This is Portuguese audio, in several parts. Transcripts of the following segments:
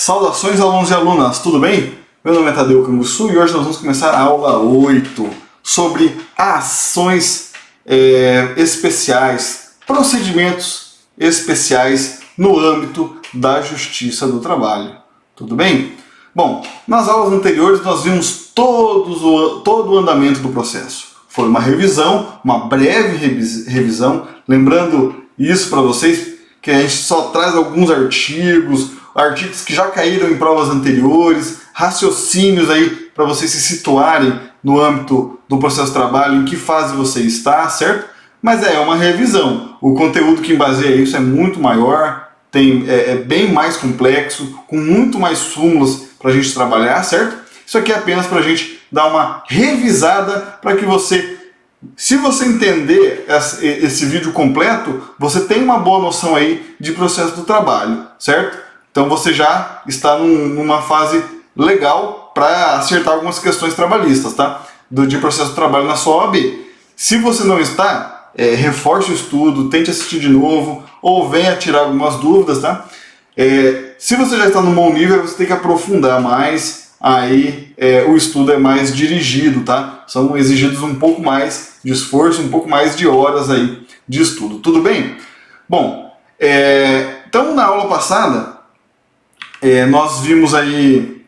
Saudações alunos e alunas, tudo bem? Meu nome é Tadeu Canguçu e hoje nós vamos começar a aula 8 sobre ações especiais, procedimentos especiais no âmbito da Justiça do Trabalho. Tudo bem? Bom, nas aulas anteriores nós vimos todo o andamento do processo. Foi uma revisão, uma breve revisão, lembrando isso para vocês, que a gente só traz alguns artigos que já caíram em provas anteriores, raciocínios aí para vocês se situarem no âmbito do processo de trabalho, em que fase você está, certo? Mas é uma revisão. O conteúdo que embaseia isso é muito maior, é bem mais complexo, com muito mais súmulas para a gente trabalhar, certo? Isso aqui é apenas para a gente dar uma revisada para que você, se você entender esse vídeo completo, você tem uma boa noção aí de processo do trabalho, certo? Então você já está numa fase legal para acertar algumas questões trabalhistas, tá? De processo de trabalho na sua OAB. Se você não está, reforce o estudo, tente assistir de novo, ou venha tirar algumas dúvidas, tá? Se você já está no bom nível, você tem que aprofundar mais, aí o estudo é mais dirigido, tá? São exigidos um pouco mais de esforço, um pouco mais de horas aí de estudo. Tudo bem? Bom, então na aula passada, nós vimos aí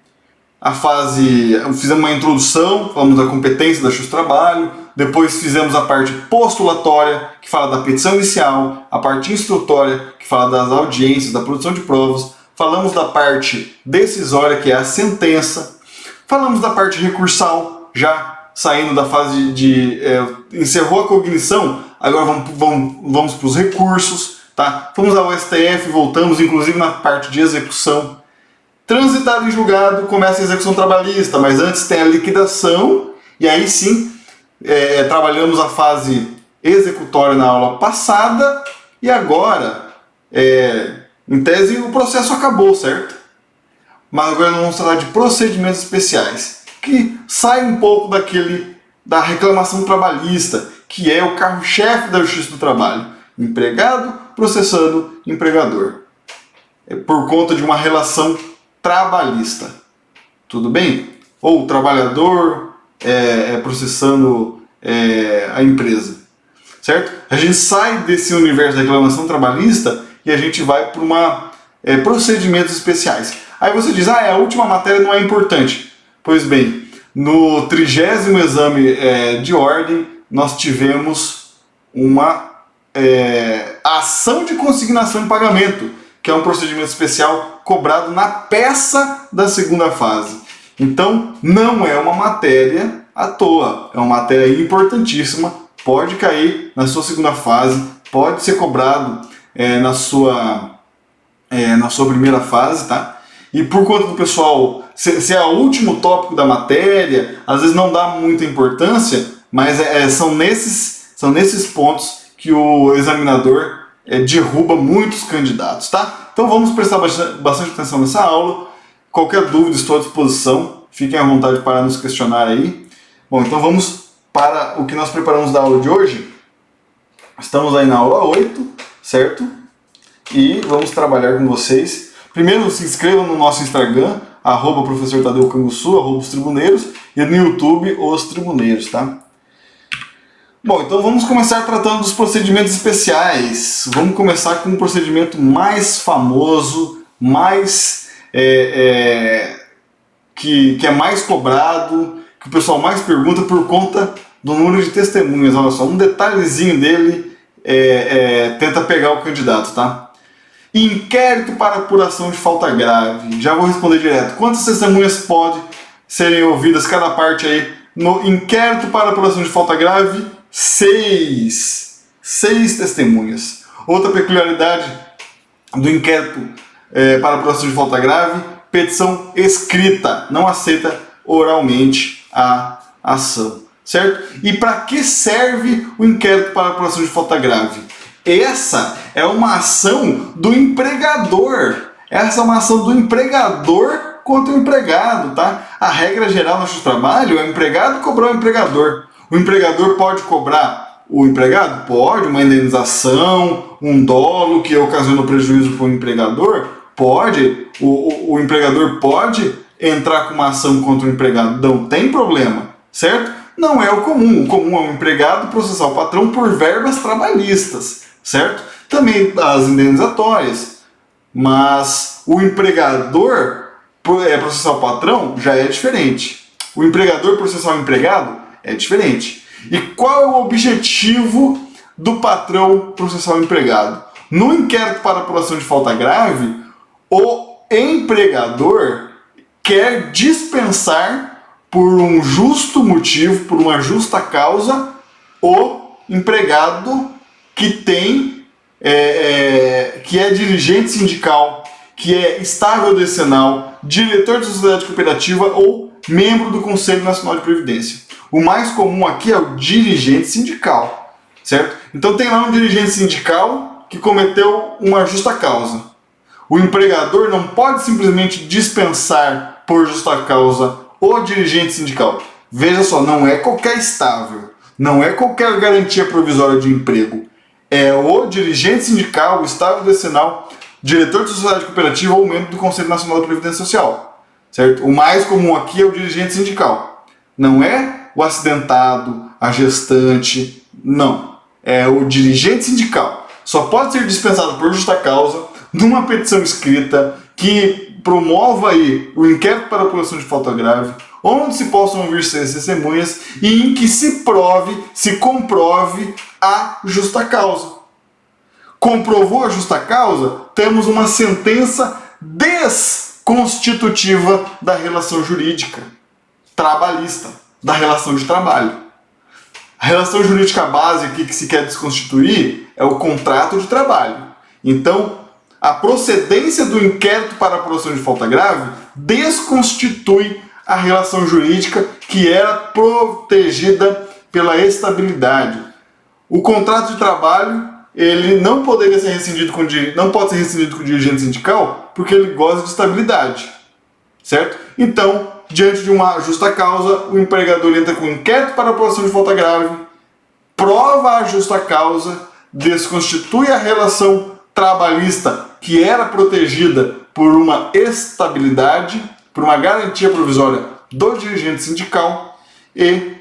a fase, fizemos uma introdução, falamos da competência da justiça do trabalho, depois fizemos a parte postulatória, que fala da petição inicial, a parte instrutória, que fala das audiências, da produção de provas, falamos da parte decisória, que é a sentença, falamos da parte recursal, já saindo da fase de encerrou a cognição, agora vamos para os recursos, tá? Fomos ao STF, voltamos inclusive na parte de execução. Transitado em julgado, começa a execução trabalhista, mas antes tem a liquidação, e aí sim, trabalhamos a fase executória na aula passada, e agora, em tese, o processo acabou, certo? Mas agora nós vamos tratar de procedimentos especiais, que sai um pouco da reclamação trabalhista, que é o carro-chefe da Justiça do Trabalho. Empregado processando empregador. Por conta de uma relação trabalhista. Tudo bem? Ou o trabalhador processando a empresa. Certo? A gente sai desse universo da reclamação trabalhista e a gente vai para procedimentos especiais. Aí você diz, a última matéria não é importante. Pois bem, no 30º exame de ordem, nós tivemos uma ação de consignação em pagamento, que é um procedimento especial cobrado na peça da segunda fase. Então, não é uma matéria à toa, é uma matéria importantíssima, pode cair na sua segunda fase, pode ser cobrado na sua primeira fase, tá? E por conta do pessoal, se é o último tópico da matéria, às vezes não dá muita importância, mas são nesses pontos que o examinador derruba muitos candidatos, tá? Então vamos prestar bastante atenção nessa aula. Qualquer dúvida, estou à disposição. Fiquem à vontade para nos questionar aí. Bom, então vamos para o que nós preparamos da aula de hoje. Estamos aí na aula 8, certo? E vamos trabalhar com vocês. Primeiro, se inscrevam no nosso Instagram, @professor Tadeu Canguçu, @os tribuneiros, e no YouTube, os tribuneiros, tá? Bom, então vamos começar tratando dos procedimentos especiais. Vamos começar com o procedimento mais famoso, que é mais cobrado, que o pessoal mais pergunta por conta do número de testemunhas. Olha só, um detalhezinho dele tenta pegar o candidato, tá? Inquérito para apuração de falta grave. Já vou responder direto. Quantas testemunhas podem serem ouvidas, cada parte aí, no inquérito para apuração de falta grave? 6 testemunhas. Outra peculiaridade do inquérito para apuração de falta grave: petição escrita, não aceita oralmente a ação, certo? E para que serve o inquérito para apuração de falta grave? Essa é uma ação do empregador. Essa é uma ação do empregador contra o empregado, tá? A regra geral no Justiça do Trabalho é o empregado cobrar o empregador. O empregador pode cobrar o empregado? Pode, uma indenização, um dolo que ocasiona prejuízo para o empregador? Pode, o empregador pode entrar com uma ação contra o empregado, não tem problema, certo? Não é o comum. O comum é o empregado processar o patrão por verbas trabalhistas, certo? Também as indenizatórias. Mas o empregador processar o patrão já é diferente. O empregador processar o empregado é diferente. E qual é o objetivo do patrão processar o empregado? No inquérito para apuração de falta grave, o empregador quer dispensar por um justo motivo, por uma justa causa, o empregado que tem, que é dirigente sindical, que é estável decenal, diretor de sociedade cooperativa ou membro do Conselho Nacional de Previdência. O mais comum aqui é o dirigente sindical, certo? Então tem lá um dirigente sindical que cometeu uma justa causa. O empregador não pode simplesmente dispensar por justa causa o dirigente sindical. Veja só, não é qualquer estável, não é qualquer garantia provisória de emprego. É o dirigente sindical, o estável decenal, diretor de sociedade cooperativa ou membro do Conselho Nacional da Previdência Social. Certo? O mais comum aqui é o dirigente sindical. Não é o acidentado, a gestante, não. É o dirigente sindical. Só pode ser dispensado por justa causa numa petição escrita que promova aí o inquérito para apuração de falta grave, onde se possam ouvir testemunhas e em que se comprove a justa causa. Comprovou a justa causa, temos uma sentença desconstitutiva da relação jurídica trabalhista, da relação de trabalho. A relação jurídica base aqui que se quer desconstituir é o contrato de trabalho. Então, a procedência do inquérito para apuração de falta grave desconstitui a relação jurídica que era protegida pela estabilidade. O contrato de trabalho ele não poderia ser rescindido não pode ser rescindido com o dirigente sindical porque ele goza de estabilidade, certo? Então, diante de uma justa causa, o empregador entra com inquérito para apuração de falta grave, prova a justa causa, desconstitui a relação trabalhista que era protegida por uma estabilidade, por uma garantia provisória do dirigente sindical e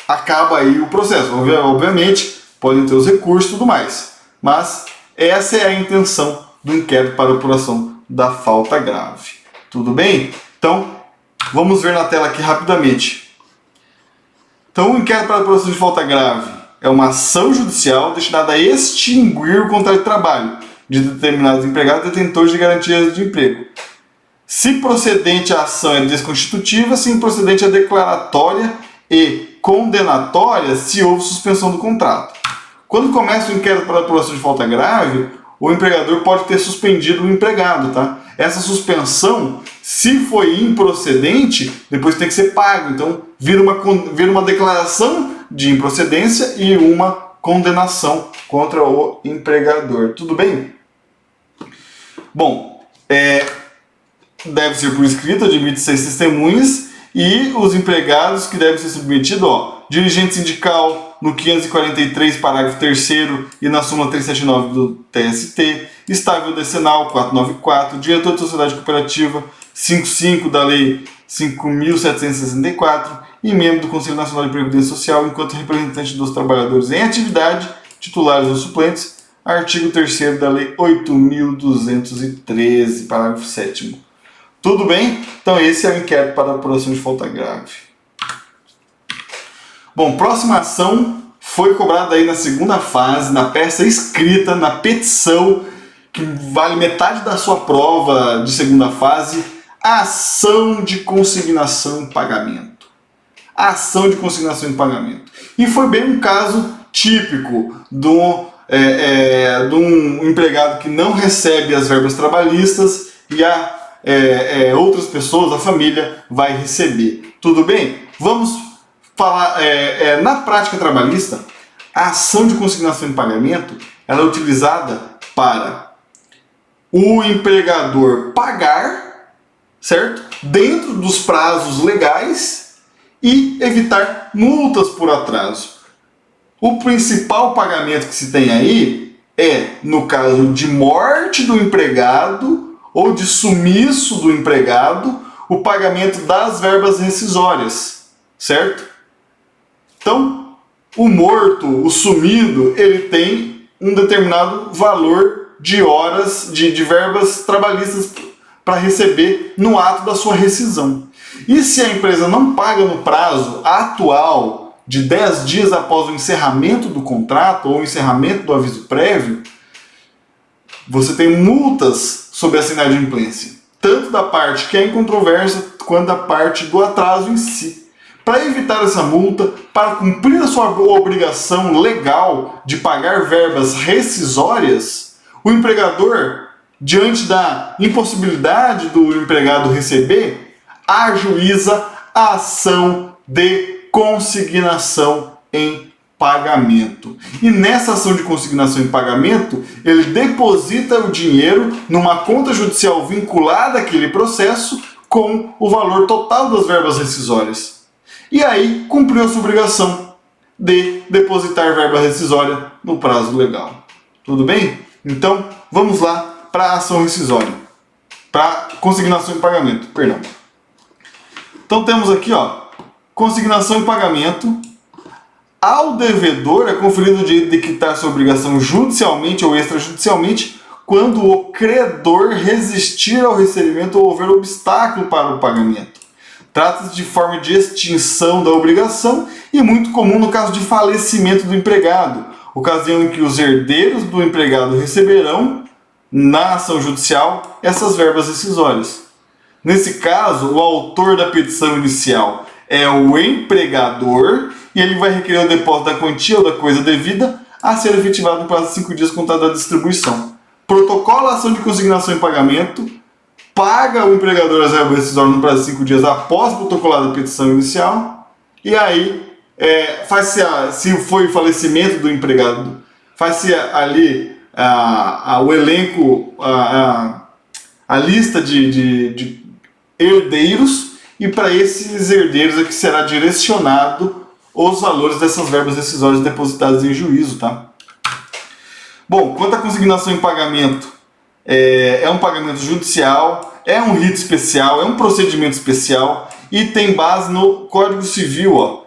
acaba aí o processo. Obviamente, podem ter os recursos e tudo mais, mas essa é a intenção do inquérito para apuração da falta grave. Tudo bem? Então, vamos ver na tela aqui rapidamente. Então, o inquérito para apuração de falta grave é uma ação judicial destinada a extinguir o contrato de trabalho de determinados empregados detentores de garantias de emprego. Se procedente a ação é desconstitutiva, se improcedente é declaratória e condenatória se houve suspensão do contrato. Quando começa o inquérito para apuração de falta grave, o empregador pode ter suspendido o empregado, tá? Essa suspensão, se foi improcedente, depois tem que ser pago. Então, vira uma declaração de improcedência e uma condenação contra o empregador. Tudo bem? Bom, deve ser por escrito, admite 6 testemunhas e os empregados que devem ser submetidos, dirigente sindical no 543, parágrafo 3º e na súmula 379 do TST, estável decenal 494, diretor de sociedade cooperativa 55 da lei 5.764 e membro do Conselho Nacional de Previdência Social enquanto representante dos trabalhadores em atividade, titulares ou suplentes, artigo 3º da lei 8.213, parágrafo 7º. Tudo bem? Então esse é o inquérito para apuração de falta grave. Bom, próxima ação foi cobrada aí na segunda fase, na peça escrita, na petição, que vale metade da sua prova de segunda fase, ação de consignação em pagamento. Ação de consignação em pagamento. E foi bem um caso típico de um empregado que não recebe as verbas trabalhistas e outras pessoas, a família, vai receber. Tudo bem? Vamos falar, na prática trabalhista, a ação de consignação em pagamento ela é utilizada para o empregador pagar, certo? Dentro dos prazos legais e evitar multas por atraso. O principal pagamento que se tem aí é no caso de morte do empregado ou de sumiço do empregado, o pagamento das verbas rescisórias, certo? Então, o morto, o sumido, ele tem um determinado valor de horas, de verbas trabalhistas para receber no ato da sua rescisão. E se a empresa não paga no prazo atual de 10 dias após o encerramento do contrato ou o encerramento do aviso prévio, você tem multas sobre essa inadimplência, tanto da parte que é incontroversa quanto da parte do atraso em si. Para evitar essa multa, para cumprir a sua obrigação legal de pagar verbas rescisórias, o empregador, diante da impossibilidade do empregado receber, ajuiza a ação de consignação em pagamento. E nessa ação de consignação em pagamento, ele deposita o dinheiro numa conta judicial vinculada àquele processo com o valor total das verbas rescisórias. E aí cumpriu a sua obrigação de depositar verba rescisória no prazo legal. Tudo bem? Então, vamos lá para a ação rescisória. Para consignação em pagamento, perdão. Então temos aqui, consignação em pagamento. Ao devedor é conferido o direito de quitar sua obrigação judicialmente ou extrajudicialmente quando o credor resistir ao recebimento ou houver obstáculo para o pagamento. Trata-se de forma de extinção da obrigação e é muito comum no caso de falecimento do empregado, ocasião em que os herdeiros do empregado receberão, na ação judicial, essas verbas rescisórias. Nesse caso, o autor da petição inicial é o empregador e ele vai requerer o depósito da quantia ou da coisa devida a ser efetivado no prazo de 5 dias contados da distribuição. Protocola a ação de consignação em pagamento, paga o empregador as verbas rescisórias no prazo de 5 dias após protocolar a petição inicial e aí, se foi falecimento do empregado, faz-se ali o elenco, a lista de herdeiros e para esses herdeiros é que será direcionado os valores dessas verbas rescisórias depositadas em juízo, tá? Bom, quanto à consignação em pagamento, é um pagamento judicial, é um rito especial, é um procedimento especial e tem base no Código Civil,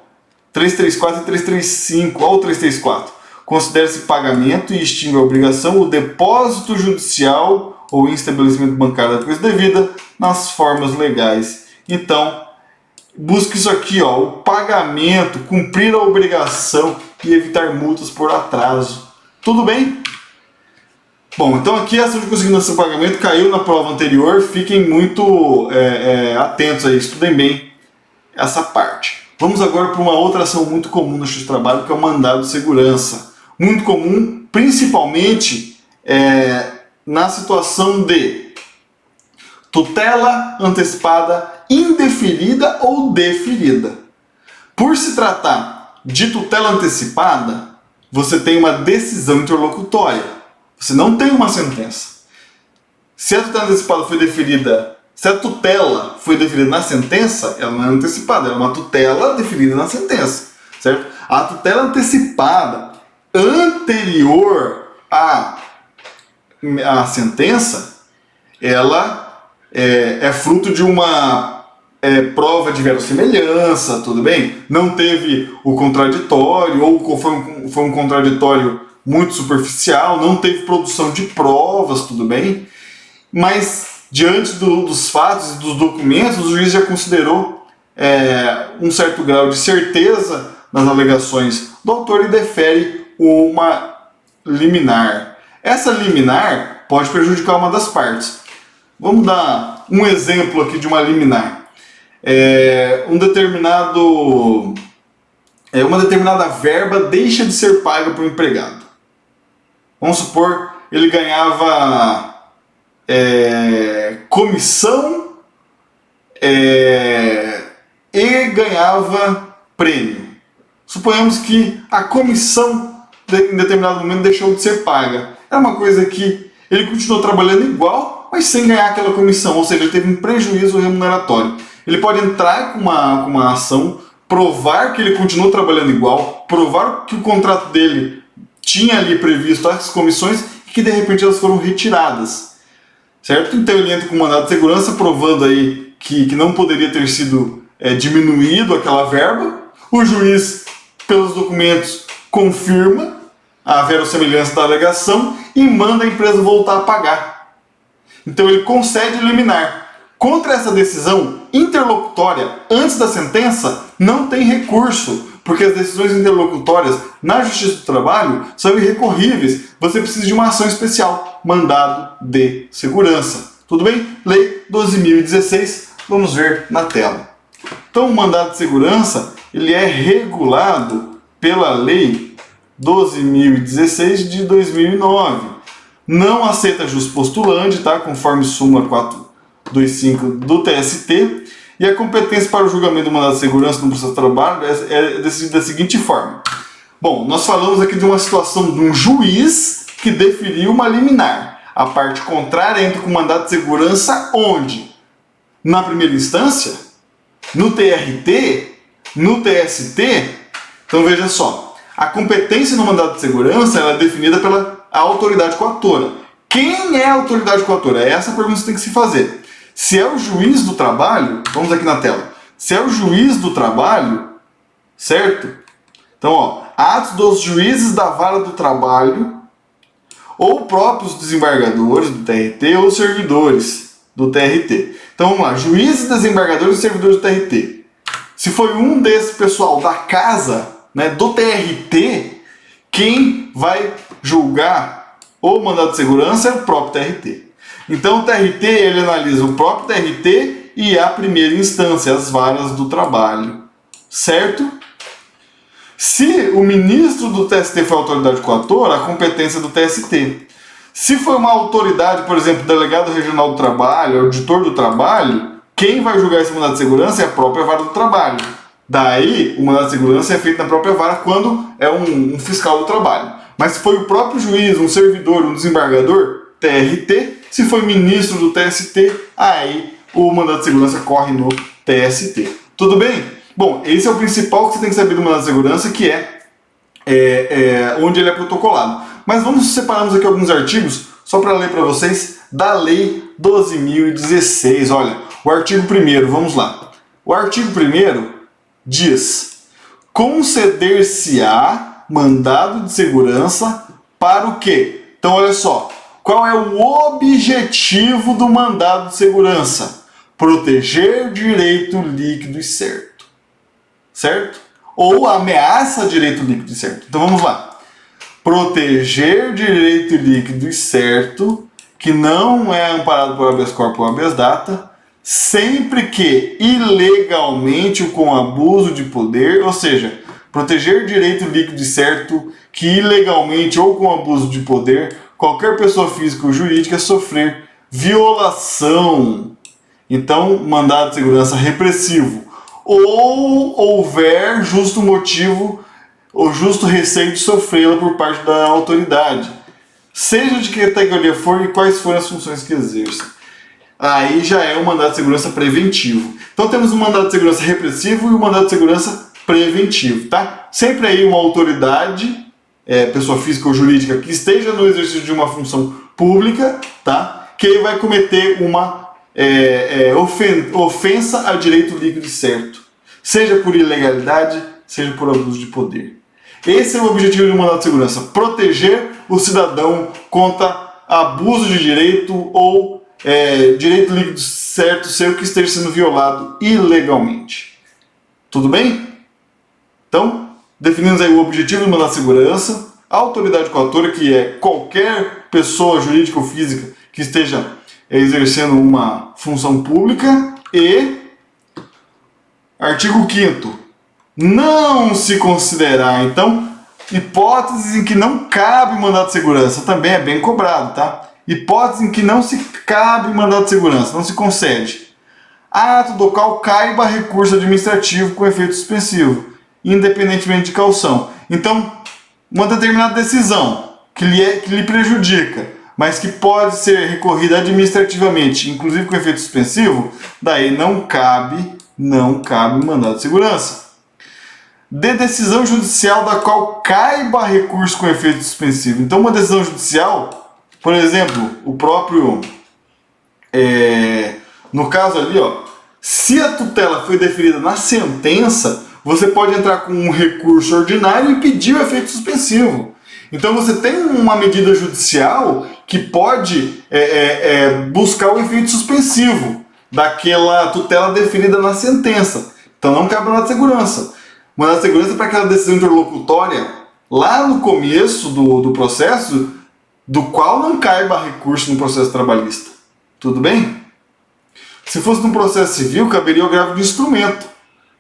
334 e 335, olha o 334. Considera-se pagamento e extingue a obrigação o depósito judicial ou em estabelecimento bancário da coisa devida nas formas legais. Então, busque isso aqui, o pagamento, cumprir a obrigação e evitar multas por atraso. Tudo bem? Bom, então aqui a ação de consignação e pagamento caiu na prova anterior, fiquem muito atentos a isso, estudem bem essa parte. Vamos agora para uma outra ação muito comum no Justiça do Trabalho, que é o mandado de segurança. Muito comum, principalmente na situação de tutela antecipada indeferida ou deferida. Por se tratar de tutela antecipada, você tem uma decisão interlocutória. Você não tem uma sentença. Se a tutela antecipada foi deferida, se a tutela foi deferida na sentença, ela não é antecipada, ela é uma tutela deferida na sentença, certo? A tutela antecipada anterior à sentença, ela é fruto de uma prova de verossimilhança, tudo bem? Não teve o contraditório, ou foi um contraditório muito superficial, não teve produção de provas, tudo bem? Mas, diante dos fatos e dos documentos, o juiz já considerou um certo grau de certeza nas alegações do autor e defere uma liminar. Essa liminar pode prejudicar uma das partes. Vamos dar um exemplo aqui de uma liminar. Uma determinada verba deixa de ser paga para o empregado. Vamos supor, ele ganhava comissão e ganhava prêmio. Suponhamos que a comissão em determinado momento deixou de ser paga. É uma coisa que ele continuou trabalhando igual, mas sem ganhar aquela comissão, ou seja, ele teve um prejuízo remuneratório. Ele pode entrar com uma ação, provar que ele continuou trabalhando igual, provar que o contrato dele tinha ali previsto as comissões e que de repente elas foram retiradas, certo? Então ele entra com mandado de segurança provando aí que não poderia ter sido diminuído aquela verba. O juiz, pelos documentos, confirma a verossimilhança da alegação e manda a empresa voltar a pagar. Então ele concede liminar. Contra essa decisão interlocutória antes da sentença, não tem recurso, porque as decisões interlocutórias na Justiça do Trabalho são irrecorríveis. Você precisa de uma ação especial, mandado de segurança. Tudo bem? Lei 12.016, vamos ver na tela. Então o mandado de segurança ele é regulado pela Lei 12.016 de 2009. Não aceita juspostulante, tá? Conforme súmula 425 do TST. E a competência para o julgamento do mandado de segurança no processo de trabalho é decidida da seguinte forma. Bom, nós falamos aqui de uma situação de um juiz que deferiu uma liminar. A parte contrária entra com mandado de segurança onde? Na primeira instância? No TRT? No TST? Então veja só, a competência no mandado de segurança ela é definida pela autoridade coatora. Quem é a autoridade coatora? É essa pergunta que você tem que se fazer. Se é o juiz do trabalho, vamos aqui na tela, se é o juiz do trabalho, certo? Então, ó, atos dos juízes da vara do trabalho ou próprios desembargadores do TRT ou servidores do TRT. Então vamos lá, juízes, desembargadores e servidores do TRT. Se foi um desse pessoal da casa, né, do TRT, quem vai julgar o mandado de segurança é o próprio TRT. Então o TRT ele analisa o próprio TRT e a primeira instância, as varas do trabalho, certo? Se o ministro do TST foi a autoridade coatora, a competência é do TST. Se foi uma autoridade, por exemplo, delegado regional do trabalho, auditor do trabalho, quem vai julgar esse mandado de segurança é a própria vara do trabalho. Daí, o mandado de segurança é feito na própria vara quando é um fiscal do trabalho. Mas se foi o próprio juiz, um servidor, um desembargador, TRT. Se foi ministro do TST, aí o mandado de segurança corre no TST. Tudo bem? Bom, esse é o principal que você tem que saber do mandado de segurança, que é onde ele é protocolado. Mas vamos separarmos aqui alguns artigos, só para ler para vocês, da Lei 12.016. Olha, o artigo 1º, vamos lá. O artigo 1º diz: conceder-se-á mandado de segurança para o quê? Então, olha só. Qual é o objetivo do mandado de segurança? Proteger direito líquido e certo. Certo? Ou ameaça direito líquido e certo. Então vamos lá. Proteger direito líquido e certo, que não é amparado por habeas corpus ou habeas data, sempre que ilegalmente ou com abuso de poder, ou seja, proteger direito líquido e certo que ilegalmente ou com abuso de poder qualquer pessoa física ou jurídica sofrer violação, então mandado de segurança repressivo, ou houver justo motivo ou justo receio de sofrê-la por parte da autoridade, seja de que categoria for e quais forem as funções que exerce. Aí já é um mandado de segurança preventivo. Então temos um mandado de segurança repressivo e um mandado de segurança preventivo, tá? Sempre aí uma autoridade, pessoa física ou jurídica que esteja no exercício de uma função pública, tá? Que vai cometer uma ofensa a direito líquido e certo, seja por ilegalidade, seja por abuso de poder. Esse é o objetivo do mandado de segurança: proteger o cidadão contra abuso de direito ou direito líquido certo seu que esteja sendo violado ilegalmente. Tudo bem? Então, definimos aí o objetivo do mandado de segurança, a autoridade coatora, que é qualquer pessoa jurídica ou física que esteja exercendo uma função pública, e artigo 5º, não se considerar, então, hipóteses em que não cabe mandado de segurança, também é bem cobrado, tá? Hipóteses em que não se cabe mandado de segurança, não se concede. Ato do qual caiba recurso administrativo com efeito suspensivo, independentemente de caução. Então, uma determinada decisão que lhe prejudica, mas que pode ser recorrida administrativamente, inclusive com efeito suspensivo, daí não cabe mandado de segurança. de decisão judicial da qual caiba recurso com efeito suspensivo. Então, uma decisão judicial, por exemplo, o próprio, no caso ali, ó, se a tutela foi deferida na sentença, você pode entrar com um recurso ordinário e pedir o efeito suspensivo. Então você tem uma medida judicial que pode buscar o efeito suspensivo daquela tutela deferida na sentença. Então não cabe mandado de segurança. Mandado de segurança é para aquela decisão interlocutória lá no começo do processo, do qual não caiba recurso no processo trabalhista. Tudo bem? Se fosse num processo civil, caberia o agravo de instrumento.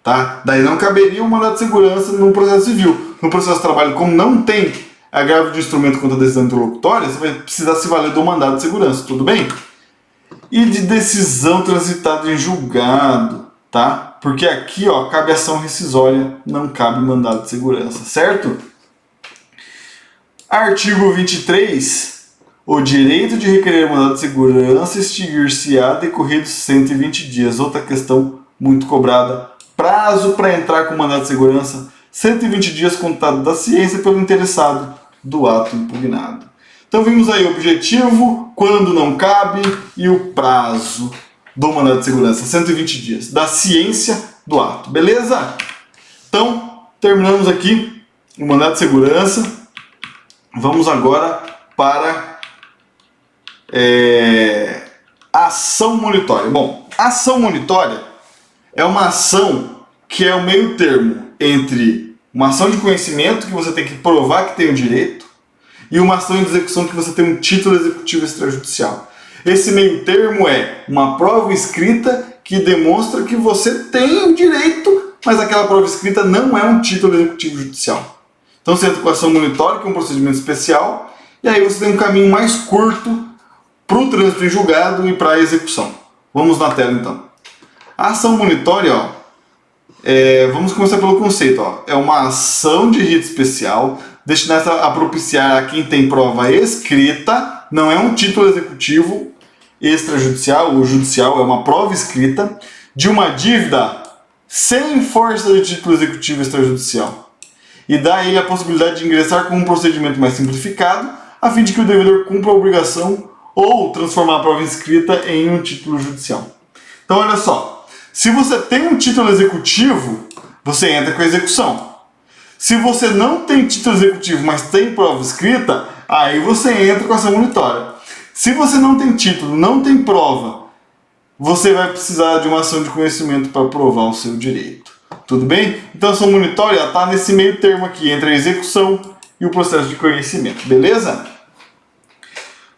Tá? Daí não caberia o mandado de segurança no processo civil. No processo de trabalho, como não tem agravo de instrumento contra a decisão interlocutória, você vai precisar se valer do mandado de segurança. Tudo bem? E de decisão transitada em julgado, tá? Porque aqui, ó, cabe ação rescisória, não cabe mandado de segurança, certo? Artigo 23. O direito de requerer mandado de segurança extinguir-se-á decorridos 120 dias. Outra questão muito cobrada. Prazo para entrar com mandado de segurança, 120 dias contado da ciência pelo interessado do ato impugnado. Então vimos aí o objetivo, quando não cabe e o prazo do mandado de segurança, 120 dias, da ciência do ato. Beleza? Então, terminamos aqui o mandado de segurança. Vamos agora para ação monitória. Bom, ação monitória é uma ação que é o meio termo entre uma ação de conhecimento, que você tem que provar que tem o direito, e uma ação de execução, que você tem um título executivo extrajudicial. Esse meio termo é uma prova escrita que demonstra que você tem o direito, mas aquela prova escrita não é um título executivo judicial. Então você entra com a ação monitória, que é um procedimento especial, e aí você tem um caminho mais curto para o trânsito em julgado e para a execução. Vamos na tela então. A ação monitória, ó, vamos começar pelo conceito. Ó. É uma ação de rito especial destinada a propiciar a quem tem prova escrita, não é um título executivo extrajudicial, ou judicial, é uma prova escrita de uma dívida sem força de título executivo extrajudicial. E dá a ele a possibilidade de ingressar com um procedimento mais simplificado, a fim de que o devedor cumpra a obrigação ou transformar a prova escrita em um título judicial. Então olha só, se você tem um título executivo, você entra com a execução. Se você não tem título executivo, mas tem prova escrita, aí você entra com a ação monitória. Se você não tem título, não tem prova, você vai precisar de uma ação de conhecimento para provar o seu direito. Tudo bem? Então a ação monitória está nesse meio termo aqui, entre a execução e o processo de conhecimento. Beleza?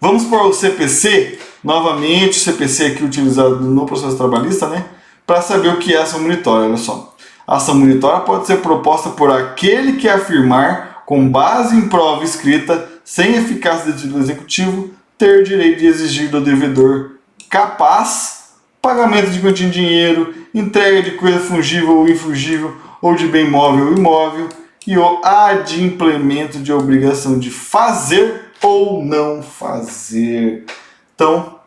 Vamos para o CPC, novamente, o CPC aqui utilizado no processo trabalhista, né? Para saber o que é ação monitória, olha só. A ação monitória pode ser proposta por aquele que afirmar, com base em prova escrita, sem eficácia de título executivo, ter direito de exigir do devedor capaz pagamento de quantia em dinheiro, entrega de coisa fungível ou infungível, ou de bem móvel ou imóvel, e o adimplemento de obrigação de fazer ou não fazer. Então,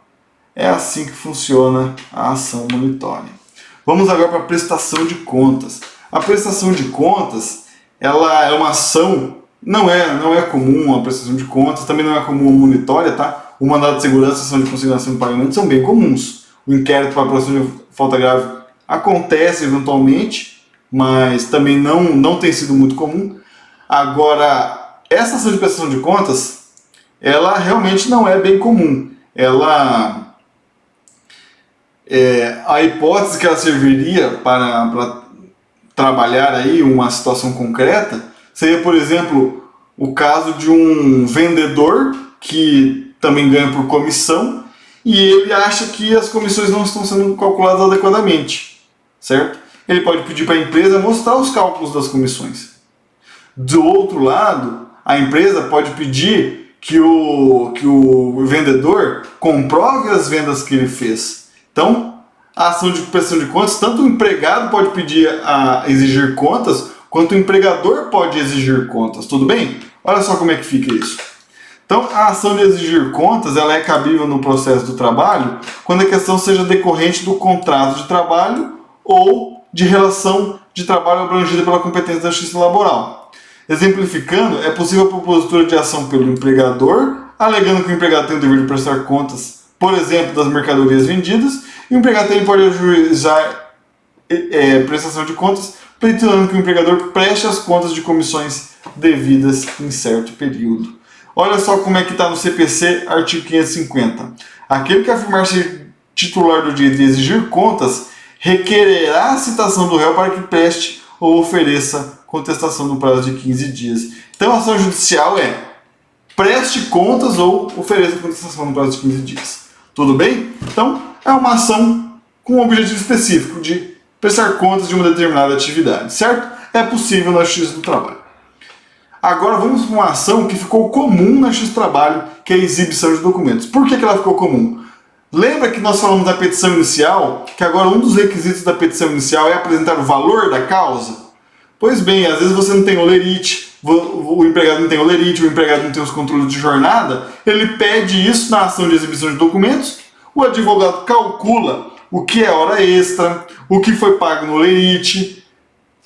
é assim que funciona a ação monitória. Vamos agora para a prestação de contas. A prestação de contas, ela é uma ação, não é comum a prestação de contas, também não é comum a monitória, tá? O mandado de segurança e a ação de consignação de pagamento são bem comuns. O inquérito para apuração de falta grave acontece eventualmente, mas também não tem sido muito comum. Agora, essa ação de prestação de contas, ela realmente não é bem comum. A hipótese que ela serviria para trabalhar aí uma situação concreta seria, por exemplo, o caso de um vendedor que também ganha por comissão e ele acha que as comissões não estão sendo calculadas adequadamente, certo? Ele pode pedir para a empresa mostrar os cálculos das comissões. Do outro lado, a empresa pode pedir que o vendedor comprove as vendas que ele fez. Então, a ação de prestação de contas, tanto o empregado pode pedir a exigir contas, quanto o empregador pode exigir contas. Tudo bem? Olha só como é que fica isso. Então, a ação de exigir contas, ela é cabível no processo do trabalho quando a questão seja decorrente do contrato de trabalho ou de relação de trabalho abrangida pela competência da justiça laboral. Exemplificando, é possível a propositura de ação pelo empregador, alegando que o empregado tem o dever de prestar contas, por exemplo, das mercadorias vendidas, e o empregado também pode ajuizar prestação de contas, pleiteando que o empregador preste as contas de comissões devidas em certo período. Olha só como é que está no CPC, artigo 550. Aquele que afirmar ser titular do direito de exigir contas requererá a citação do réu para que preste ou ofereça contestação no prazo de 15 dias. Então a ação judicial é preste contas ou ofereça contestação no prazo de 15 dias. Tudo bem? Então é uma ação com um objetivo específico de prestar contas de uma determinada atividade, certo? É possível na Justiça do Trabalho. Agora vamos para uma ação que ficou comum na Justiça do Trabalho, que é a exibição de documentos. Por que ela ficou comum? Lembra que nós falamos da petição inicial, que agora um dos requisitos da petição inicial é apresentar o valor da causa? Pois bem, às vezes você não tem olerite, o empregado não tem olerite, o empregado não tem os controles de jornada, ele pede isso na ação de exibição de documentos, o advogado calcula o que é hora extra, o que foi pago no olerite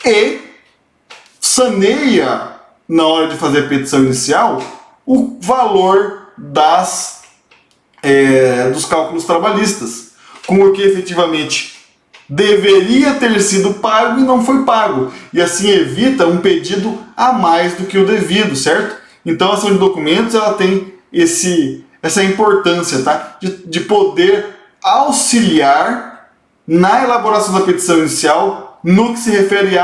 e saneia, na hora de fazer a petição inicial, o valor dos cálculos trabalhistas, com o que efetivamente deveria ter sido pago e não foi pago. E assim evita um pedido a mais do que o devido, certo? Então a ação de documentos ela tem essa importância, tá? de poder auxiliar na elaboração da petição inicial no que se refere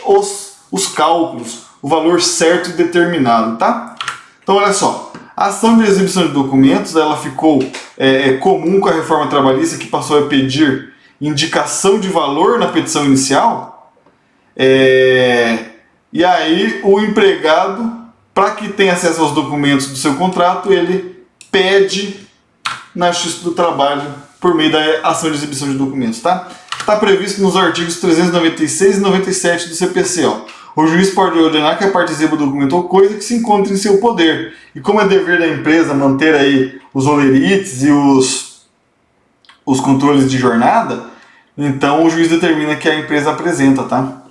os cálculos, o valor certo e determinado, tá? Então olha só, a ação de exibição de documentos ela ficou comum com a reforma trabalhista, que passou a pedir indicação de valor na petição inicial, e aí o empregado, para que tenha acesso aos documentos do seu contrato, ele pede na Justiça do Trabalho por meio da ação de exibição de documentos, tá? Está previsto nos artigos 396 e 97 do CPC, ó. O juiz pode ordenar que a parte exiba o documento ou coisa que se encontre em seu poder. E como é dever da empresa manter aí os olerites e os controles de jornada, então o juiz determina que a empresa apresenta, tá?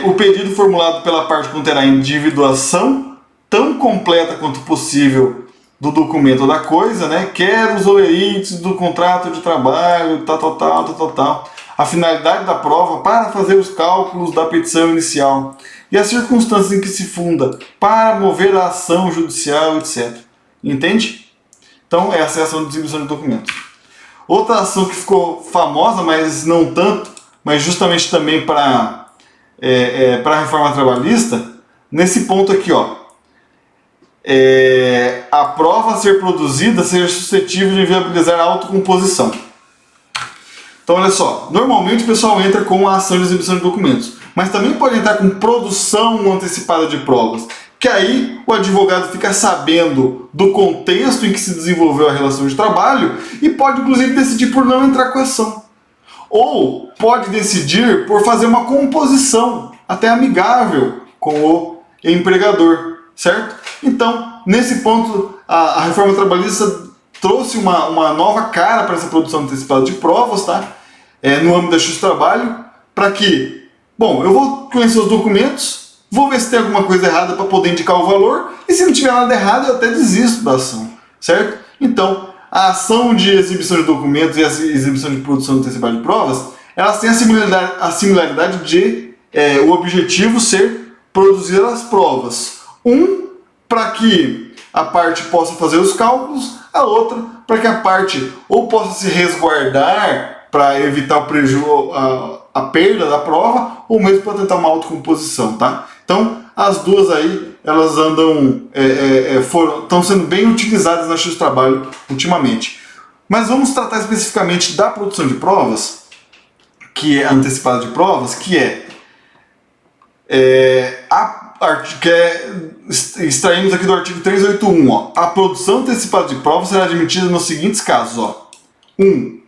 O pedido formulado pela parte conterá individuação tão completa quanto possível do documento ou da coisa, né? Quer os olerites do contrato de trabalho, tal. A finalidade da prova para fazer os cálculos da petição inicial e as circunstâncias em que se funda para mover a ação judicial, etc. Entende? Então, essa é a ação de exibição de documentos. Outra ação que ficou famosa, mas não tanto, mas justamente também para a reforma trabalhista, nesse ponto aqui, ó, a prova a ser produzida seja suscetível de viabilizar a autocomposição. Então, olha só, normalmente o pessoal entra com a ação de exibição de documentos, mas também pode entrar com produção antecipada de provas, que aí o advogado fica sabendo do contexto em que se desenvolveu a relação de trabalho e pode, inclusive, decidir por não entrar com a ação. Ou pode decidir por fazer uma composição, até amigável, com o empregador, certo? Então, nesse ponto, a reforma trabalhista trouxe uma nova cara para essa produção antecipada de provas, tá? No âmbito da Justiça do Trabalho, para que, eu vou conhecer os documentos, vou ver se tem alguma coisa errada para poder indicar o valor, e se não tiver nada errado, eu até desisto da ação, certo? Então, a ação de exibição de documentos e a exibição de produção antecipada de provas, elas têm a similaridade de o objetivo ser produzir as provas. Para que a parte possa fazer os cálculos, a outra para que a parte ou possa se resguardar para evitar o prejuízo, a perda da prova, ou mesmo para tentar uma autocomposição, tá? Então, as duas aí, elas estão sendo bem utilizadas na Justiça do Trabalho ultimamente. Mas vamos tratar especificamente da produção de provas, que é a antecipada de provas, que extraímos aqui do artigo 381, ó. A produção antecipada de provas será admitida nos seguintes casos, ó. 1.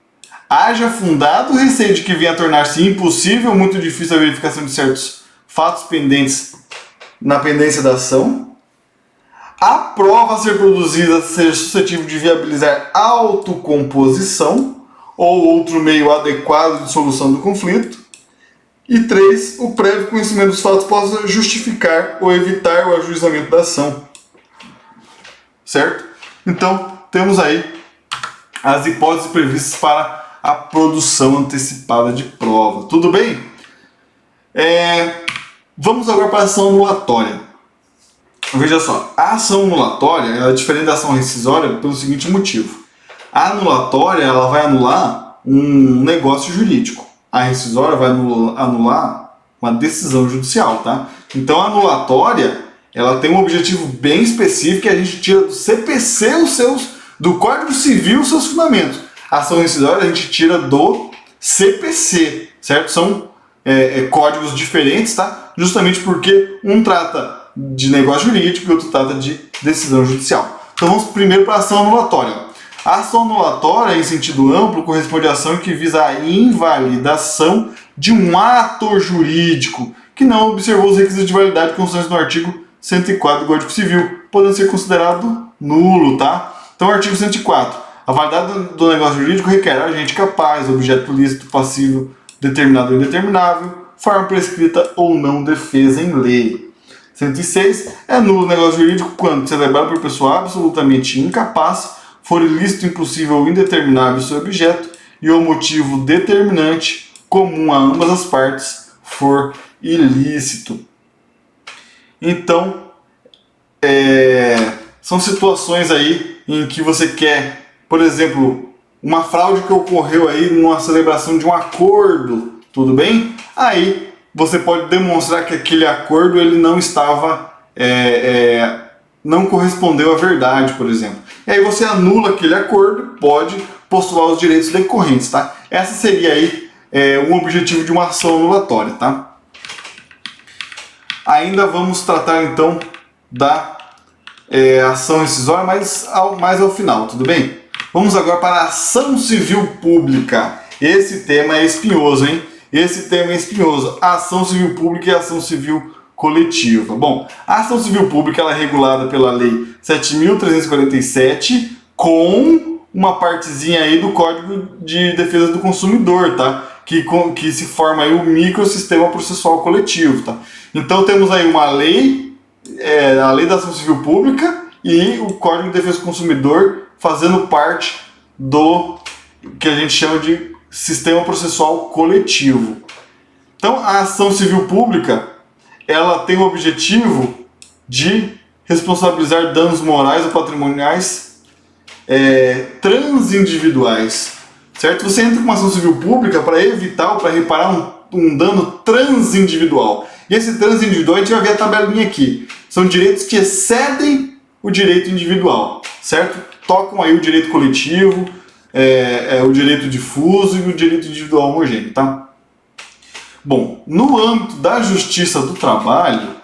Haja fundado receio de que venha a tornar-se impossível ou muito difícil a verificação de certos fatos pendentes na pendência da ação. A prova a ser produzida seja suscetível de viabilizar autocomposição ou outro meio adequado de solução do conflito. E 3, o prévio conhecimento dos fatos possa justificar ou evitar o ajuizamento da ação. Certo? Então, temos aí as hipóteses previstas para a produção antecipada de prova. Tudo bem? Vamos agora para a ação anulatória. Veja só, a ação anulatória é diferente da ação rescisória pelo seguinte motivo. A anulatória ela vai anular um negócio jurídico. A rescisória vai anular uma decisão judicial, tá? Então a anulatória ela tem um objetivo bem específico que a gente tira do CPC do Código Civil os seus fundamentos. A ação rescisória a gente tira do CPC, certo? São códigos diferentes, tá? Justamente porque um trata de negócio jurídico e outro trata de decisão judicial. Então vamos primeiro para a ação anulatória. A ação anulatória, em sentido amplo, corresponde à ação que visa a invalidação de um ato jurídico que não observou os requisitos de validade constantes no artigo 104 do Código Civil, podendo ser considerado nulo, tá? Então, artigo 104. A validade do negócio jurídico requer agente capaz, objeto lícito, passivo, determinado ou indeterminável, forma prescrita ou não defesa em lei. 106. É nulo o negócio jurídico quando celebrado por pessoa absolutamente incapaz, for ilícito, impossível ou indeterminável seu objeto e o motivo determinante comum a ambas as partes for ilícito. Então, são situações aí em que você quer, por exemplo, uma fraude que ocorreu aí numa celebração de um acordo, tudo bem? Aí você pode demonstrar que aquele acordo ele não estava, não correspondeu à verdade, por exemplo. E aí você anula aquele acordo, pode postular os direitos decorrentes, tá? Essa seria aí um objetivo de uma ação anulatória, tá? Ainda vamos tratar então da ação rescisória, mais ao final, tudo bem? Vamos agora para a ação civil pública. Esse tema é espinhoso, hein? Esse tema é espinhoso. A ação civil pública e a ação civil coletiva. Bom, a ação civil pública ela é regulada pela Lei 7.347 com uma partezinha aí do Código de Defesa do Consumidor, tá? Que se forma aí o microsistema processual coletivo, tá? Então temos aí uma lei, a Lei da Ação Civil Pública e o Código de Defesa do Consumidor fazendo parte do que a gente chama de sistema processual coletivo. Então a ação civil pública ela tem o objetivo de responsabilizar danos morais ou patrimoniais transindividuais, certo? Você entra com uma ação civil pública para evitar ou para reparar um dano transindividual. E esse transindividual, a gente vai ver a tabelinha aqui. São direitos que excedem o direito individual, certo? Tocam aí o direito coletivo, o direito difuso e o direito individual homogêneo, tá? Bom, no âmbito da Justiça do Trabalho,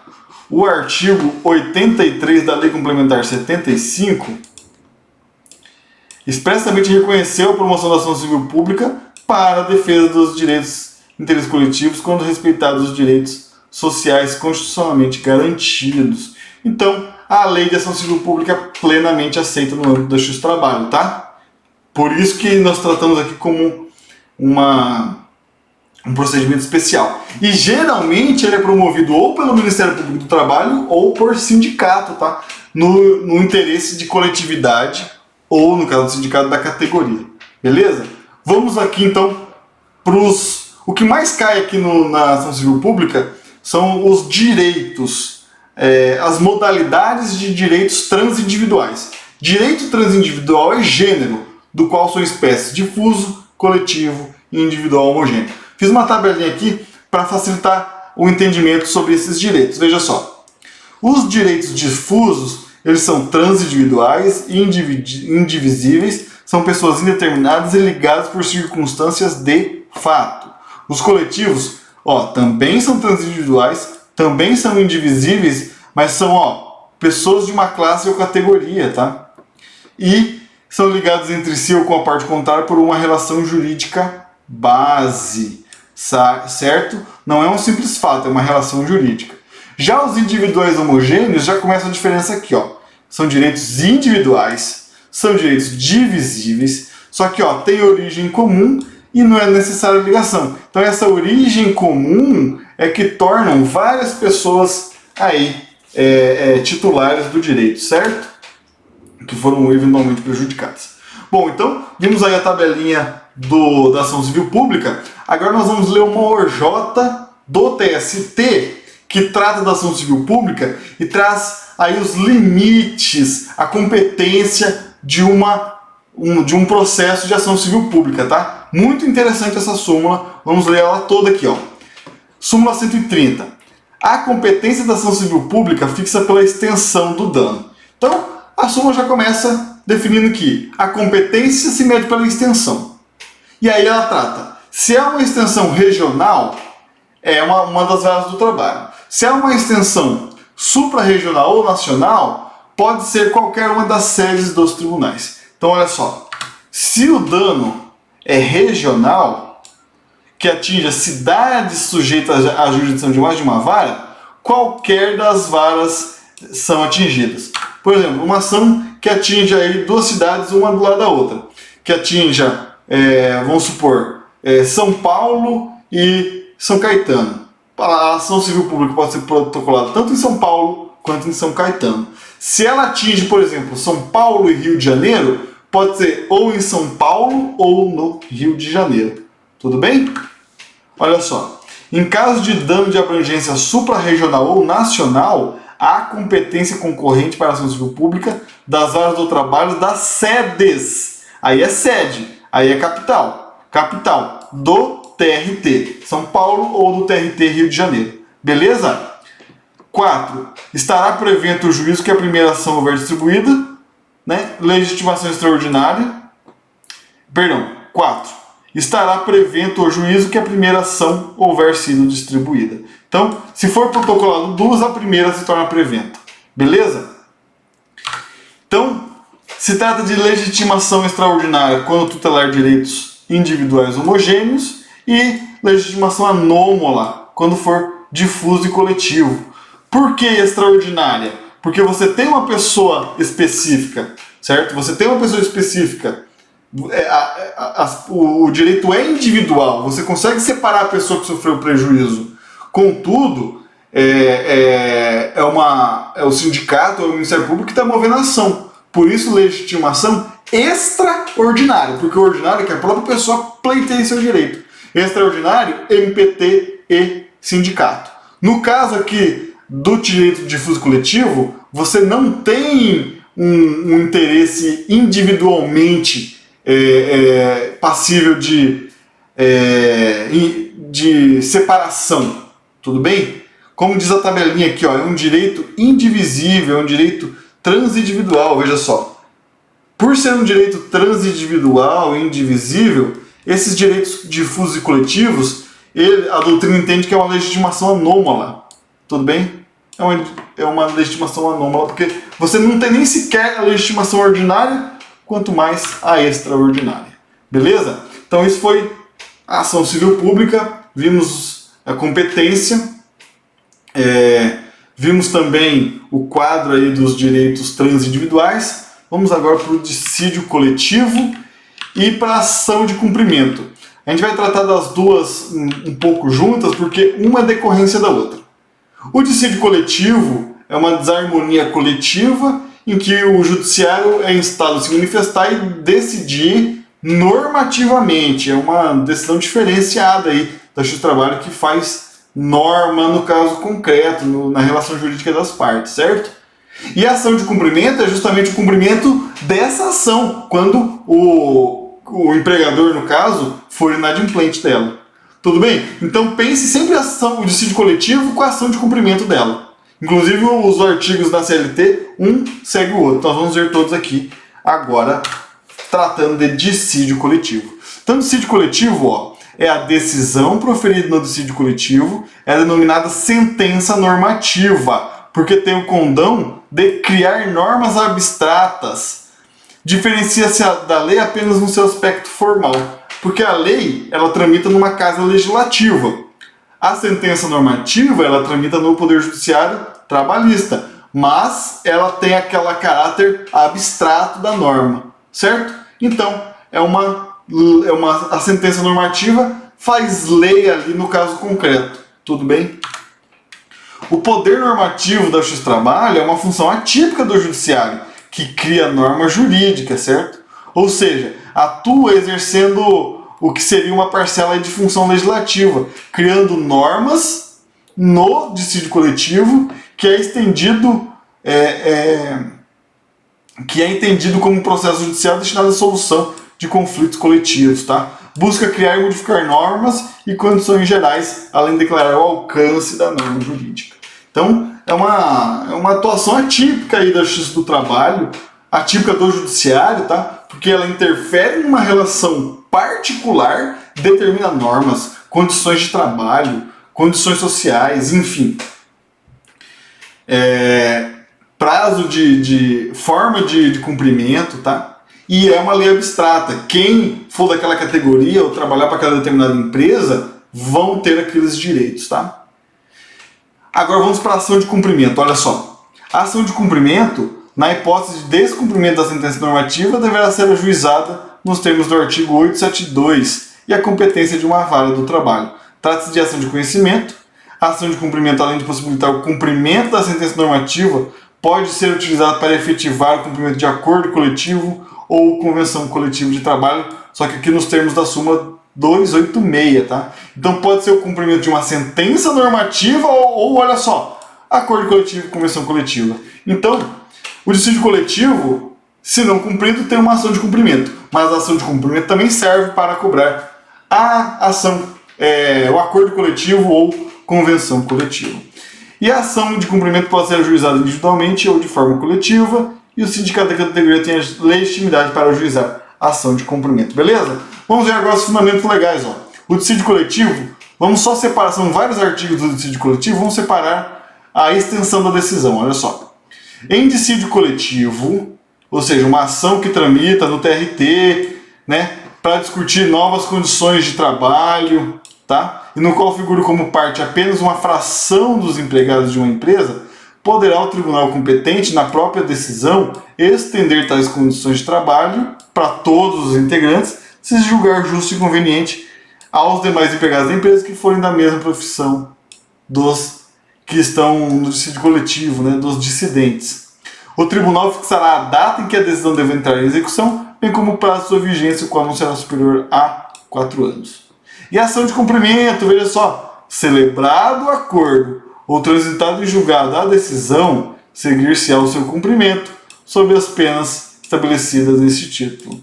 o artigo 83 da Lei Complementar 75 expressamente reconheceu a promoção da ação civil pública para a defesa dos direitos interesses coletivos quando respeitados os direitos sociais constitucionalmente garantidos. Então, a Lei de Ação Civil Pública é plenamente aceita no âmbito da Justiça do Trabalho, tá? Por isso que nós tratamos aqui como um procedimento especial. E geralmente ele é promovido ou pelo Ministério Público do Trabalho ou por sindicato, tá? No interesse de coletividade ou, no caso do sindicato, da categoria. Beleza? Vamos aqui então para o que mais cai aqui na ação civil pública são os direitos, as modalidades de direitos transindividuais. Direito transindividual é gênero, do qual são espécies difuso, coletivo e individual homogêneo. Fiz uma tabelinha aqui para facilitar o entendimento sobre esses direitos. Veja só. Os direitos difusos, eles são transindividuais e indivisíveis, são pessoas indeterminadas e ligadas por circunstâncias de fato. Os coletivos, também são transindividuais, também são indivisíveis, mas são, pessoas de uma classe ou categoria, tá? E são ligados entre si ou com a parte contrária por uma relação jurídica base, certo? Não é um simples fato, é uma relação jurídica. Já os individuais homogêneos, já começa a diferença aqui, São direitos individuais, são direitos divisíveis, só que, tem origem comum e não é necessária a ligação. Então essa origem comum é que tornam várias pessoas aí titulares do direito, certo? Que foram eventualmente prejudicadas. Bom, então vimos aí a tabelinha da ação civil pública. Agora nós vamos ler uma OJ do TST que trata da ação civil pública e traz aí os limites, a competência de um processo de ação civil pública, tá? Muito interessante essa súmula, vamos ler ela toda aqui, ó. Súmula 130. A competência da ação civil pública fixa pela extensão do dano. Então, a súmula já começa definindo que a competência se mede pela extensão. E aí ela trata, se é uma extensão regional, é uma das varas do trabalho. Se é uma extensão suprarregional ou nacional, pode ser qualquer uma das sedes dos tribunais. Então, olha só, se o dano é regional, que atinge cidades sujeitas à jurisdição de mais de uma vara, qualquer das varas são atingidas. Por exemplo, uma ação que atinge aí duas cidades, uma do lado da outra, que atinja, vamos supor, São Paulo e São Caetano. A ação civil pública pode ser protocolada tanto em São Paulo quanto em São Caetano. Se ela atinge, por exemplo, São Paulo e Rio de Janeiro, pode ser ou em São Paulo ou no Rio de Janeiro. Tudo bem? Olha só. Em caso de dano de abrangência suprarregional ou nacional, há competência concorrente para a ação civil pública das varas do trabalho das sedes. Aí é sede, aí é capital. Capital do TRT, São Paulo ou do TRT Rio de Janeiro. Beleza? 4. Estará prevento o juízo que a primeira ação houver distribuída, né? Legitimação extraordinária. Perdão, 4. Estará prevento o juízo que a primeira ação houver sido distribuída. Então, se for protocolado duas, a primeira se torna preventa. Beleza? Então, se trata de legitimação extraordinária quando tutelar direitos individuais homogêneos e legitimação anômala quando for difuso e coletivo. Por que extraordinária? Porque você tem uma pessoa específica, certo? Você tem uma pessoa específica. O direito é individual. Você consegue separar a pessoa que sofreu prejuízo. Contudo, é o sindicato ou o Ministério Público que está movendo a ação. Por isso, legitimação extraordinária. Porque o ordinário é que a própria pessoa pleiteie seu direito. Extraordinário, MPT e sindicato. No caso aqui do direito difuso coletivo, você não tem um interesse individualmente passível de separação. Tudo bem? Como diz a tabelinha aqui, ó, é um direito indivisível, é um direito transindividual, veja só. Por ser um direito transindividual e indivisível, esses direitos difusos e coletivos, a doutrina entende que é uma legitimação anômala. Tudo bem? É uma legitimação anômala, porque você não tem nem sequer a legitimação ordinária, quanto mais a extraordinária. Beleza? Então isso foi a ação civil pública, vimos a competência, vimos também o quadro aí dos direitos transindividuais. Vamos agora para o dissídio coletivo e para a ação de cumprimento. A gente vai tratar das duas um pouco juntas, porque uma é decorrência da outra. O dissídio coletivo é uma desarmonia coletiva em que o judiciário é instado a se manifestar e decidir normativamente. É uma decisão diferenciada aí da Justiça do Trabalho que faz norma no caso concreto, na relação jurídica das partes, certo? E a ação de cumprimento é justamente o cumprimento dessa ação, quando o empregador, no caso, for inadimplente dela. Tudo bem? Então pense sempre o dissídio coletivo com a ação de cumprimento dela. Inclusive os artigos da CLT, um segue o outro. Nós vamos ver todos aqui agora, tratando de dissídio coletivo. Então, dissídio coletivo, ó, é a decisão proferida no dissídio coletivo, é denominada sentença normativa, porque tem o condão de criar normas abstratas. Diferencia-se da lei apenas no seu aspecto formal, porque a lei, ela tramita numa casa legislativa. A sentença normativa, ela tramita no Poder Judiciário trabalhista, mas ela tem aquele caráter abstrato da norma, certo? Então, é uma a sentença normativa faz lei ali no caso concreto, tudo bem? O poder normativo da Justiça do Trabalho é uma função atípica do judiciário, que cria norma jurídica, certo? Ou seja, atua exercendo o que seria uma parcela de função legislativa, criando normas no dissídio coletivo que é estendido, que é entendido como um processo judicial destinado à solução de conflitos coletivos, tá? Busca criar e modificar normas e condições gerais, além de declarar o alcance da norma jurídica. Então, é uma atuação atípica aí da Justiça do Trabalho, atípica do Judiciário, tá? Porque ela interfere numa relação particular, determina normas, condições de trabalho, condições sociais, enfim. Prazo de forma de cumprimento, tá? E é uma lei abstrata. Quem for daquela categoria ou trabalhar para aquela determinada empresa vão ter aqueles direitos, tá? Agora vamos para a ação de cumprimento. Olha só. A ação de cumprimento, na hipótese de descumprimento da sentença normativa, deverá ser ajuizada nos termos do artigo 872 e a competência de uma vara do trabalho. Trata-se de ação de conhecimento. A ação de cumprimento, além de possibilitar o cumprimento da sentença normativa, pode ser utilizada para efetivar o cumprimento de acordo coletivo ou convenção coletiva de trabalho, só que aqui nos termos da súmula 286, tá? Então pode ser o cumprimento de uma sentença normativa ou olha só, acordo coletivo e convenção coletiva. Então, o dissídio coletivo, se não cumprido, tem uma ação de cumprimento, mas a ação de cumprimento também serve para cobrar a ação, o acordo coletivo ou convenção coletiva. E a ação de cumprimento pode ser ajuizada individualmente ou de forma coletiva, e o sindicato da categoria tem a legitimidade para ajuizar a ação de cumprimento, beleza? Vamos ver agora os fundamentos legais, ó. O dissídio coletivo, vamos só separar, são vários artigos do dissídio coletivo, vamos separar a extensão da decisão, olha só. Em dissídio coletivo, ou seja, uma ação que tramita no TRT, né, para discutir novas condições de trabalho, tá? E no qual figura como parte apenas uma fração dos empregados de uma empresa, poderá o tribunal competente, na própria decisão, estender tais condições de trabalho para todos os integrantes, se julgar justo e conveniente aos demais empregados da empresa que forem da mesma profissão dos que estão no dissídio coletivo, né, dos dissidentes. O tribunal fixará a data em que a decisão deve entrar em execução, bem como o prazo de sua vigência, o qual não será superior a 4 anos. E a ação de cumprimento, veja só, celebrado o acordo ou transitado em julgado a decisão, seguir-se-á o seu cumprimento, sob as penas estabelecidas neste título.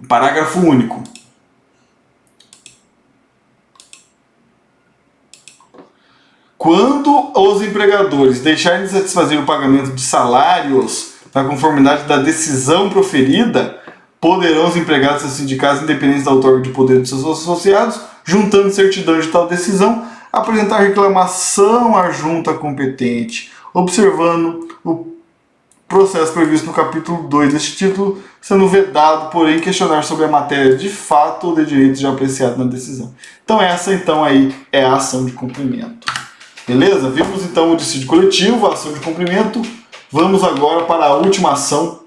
Parágrafo único. Quando os empregadores deixarem de satisfazer o pagamento de salários na conformidade da decisão proferida, poderão os empregados ser sindicatos independentes da outorga de poder de seus associados, juntando certidão de tal decisão, apresentar reclamação à junta competente, observando o processo previsto no capítulo 2 deste título, sendo vedado, porém, questionar sobre a matéria de fato ou de direito já apreciado na decisão. Então essa então aí é a ação de cumprimento. Beleza? Vimos então o dissídio coletivo, a ação de cumprimento. Vamos agora para a última ação,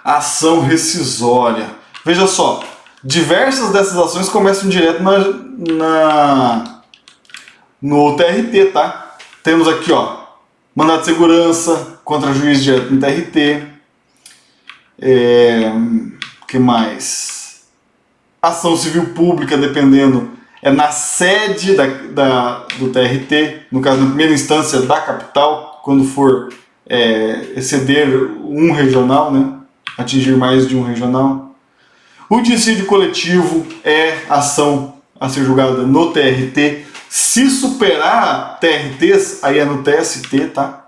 a ação rescisória. Veja só, diversas dessas ações começam direto no TRT, tá? Temos aqui, ó, mandado de segurança contra juiz direto no TRT. Que mais? Ação civil pública, dependendo, é na sede do TRT, no caso, na primeira instância da capital, quando for exceder um regional, né? Atingir mais de um regional. O dissídio coletivo é ação a ser julgada no TRT. Se superar TRTs, aí é no TST, tá?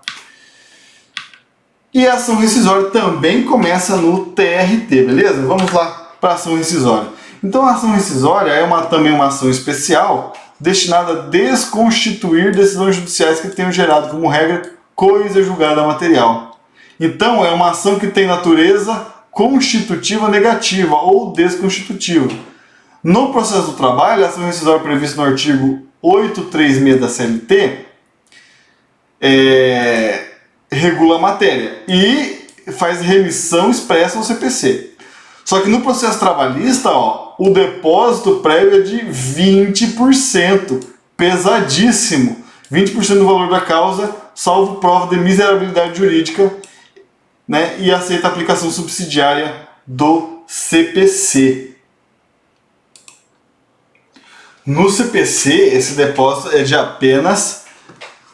E a ação rescisória também começa no TRT, beleza? Vamos lá para a ação rescisória. Então a ação rescisória é também uma ação especial destinada a desconstituir decisões judiciais que tenham gerado como regra coisa julgada material. Então é uma ação que tem natureza constitutiva negativa ou desconstitutiva. No processo do trabalho, a ação rescisória prevista no artigo 836 da CLT regula a matéria e faz remissão expressa ao CPC. Só que no processo trabalhista, ó, o depósito prévio é de 20%, pesadíssimo. 20% do valor da causa, salvo prova de miserabilidade jurídica, né, e aceita a aplicação subsidiária do CPC. No CPC, esse depósito é de apenas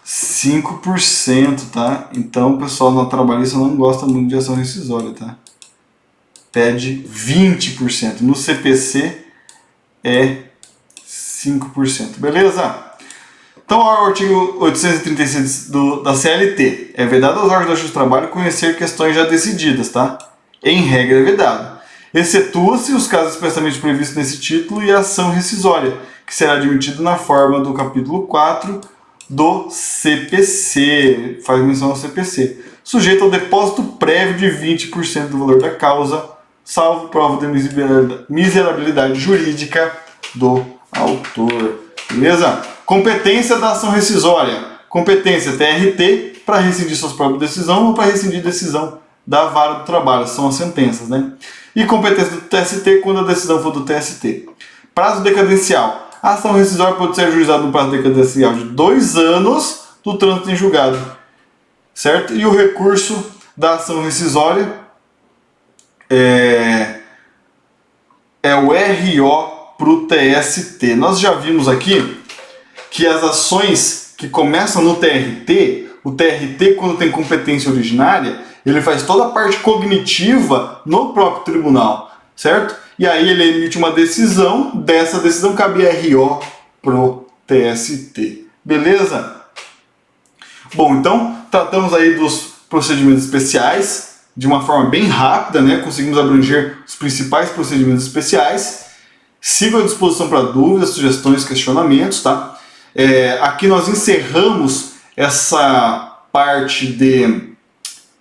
5%, tá? Então o pessoal na trabalhista não gosta muito de ação rescisória, tá? Pede 20%. No CPC é 5%, beleza? Então, o artigo 836 da CLT. É vedado aos órgãos da Justiça do Trabalho conhecer questões já decididas, tá? Em regra é vedado. Excetua-se os casos expressamente previstos nesse título e a ação rescisória, que será admitida na forma do capítulo 4 do CPC. Faz menção ao CPC. Sujeito ao depósito prévio de 20% do valor da causa, salvo prova de miserabilidade jurídica do autor. Beleza? Competência da ação rescisória. Competência TRT para rescindir suas próprias decisões ou para rescindir decisão da vara do trabalho. São as sentenças, né? E competência do TST quando a decisão for do TST. Prazo decadencial. A ação rescisória pode ser ajuizada no prazo decadencial de 2 anos do trânsito em julgado. Certo? E o recurso da ação rescisória é o RO para o TST. Nós já vimos aqui que as ações que começam no TRT, o TRT, quando tem competência originária, ele faz toda a parte cognitiva no próprio tribunal, certo? E aí ele emite uma decisão, dessa decisão cabe RO pro TST. Beleza? Bom, então tratamos aí dos procedimentos especiais de uma forma bem rápida, né? Conseguimos abranger os principais procedimentos especiais. Sigo à disposição para dúvidas, sugestões, questionamentos, tá? Aqui nós encerramos essa parte de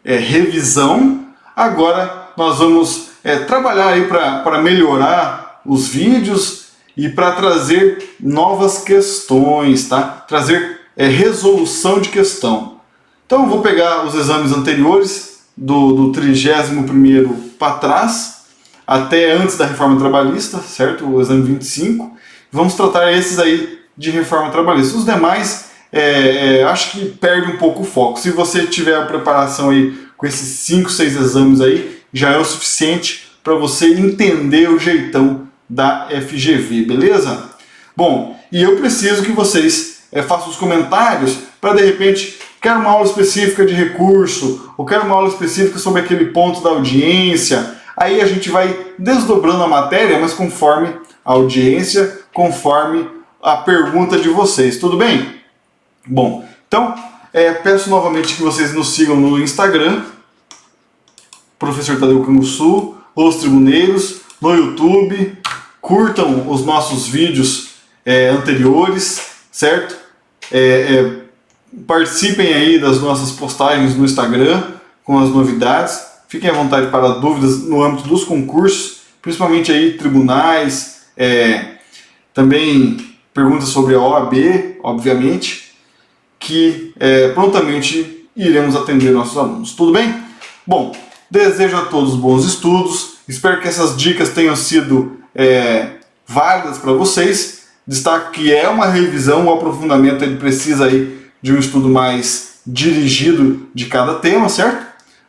revisão. Agora nós vamos trabalhar aí para melhorar os vídeos e para trazer novas questões, tá? Trazer resolução de questão. Então eu vou pegar os exames anteriores do 31º para trás, até antes da reforma trabalhista, certo? O exame 25. Vamos tratar esses aí de reforma trabalhista. Os demais, acho que perde um pouco o foco. Se você tiver a preparação aí com esses 5, 6 exames aí, já é o suficiente para você entender o jeitão da FGV, beleza? Bom, e eu preciso que vocês façam os comentários para, de repente, quero uma aula específica de recurso, ou quero uma aula específica sobre aquele ponto da audiência. Aí a gente vai desdobrando a matéria, mas conforme a audiência, conforme a pergunta de vocês, tudo bem? Bom, então peço novamente que vocês nos sigam no Instagram, Professor Tadeu Canguçu, Os Tribuneiros, no YouTube, curtam os nossos vídeos anteriores, certo? Participem aí das nossas postagens no Instagram com as novidades, fiquem à vontade para dúvidas no âmbito dos concursos, principalmente aí tribunais, também perguntas sobre a OAB, obviamente, que prontamente iremos atender nossos alunos. Tudo bem? Bom, desejo a todos bons estudos, espero que essas dicas tenham sido válidas para vocês. Destaque que é uma revisão, um aprofundamento, ele precisa aí de um estudo mais dirigido de cada tema, certo?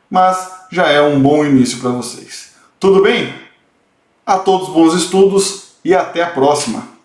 Mas já é um bom início para vocês. Tudo bem? A todos bons estudos e até a próxima!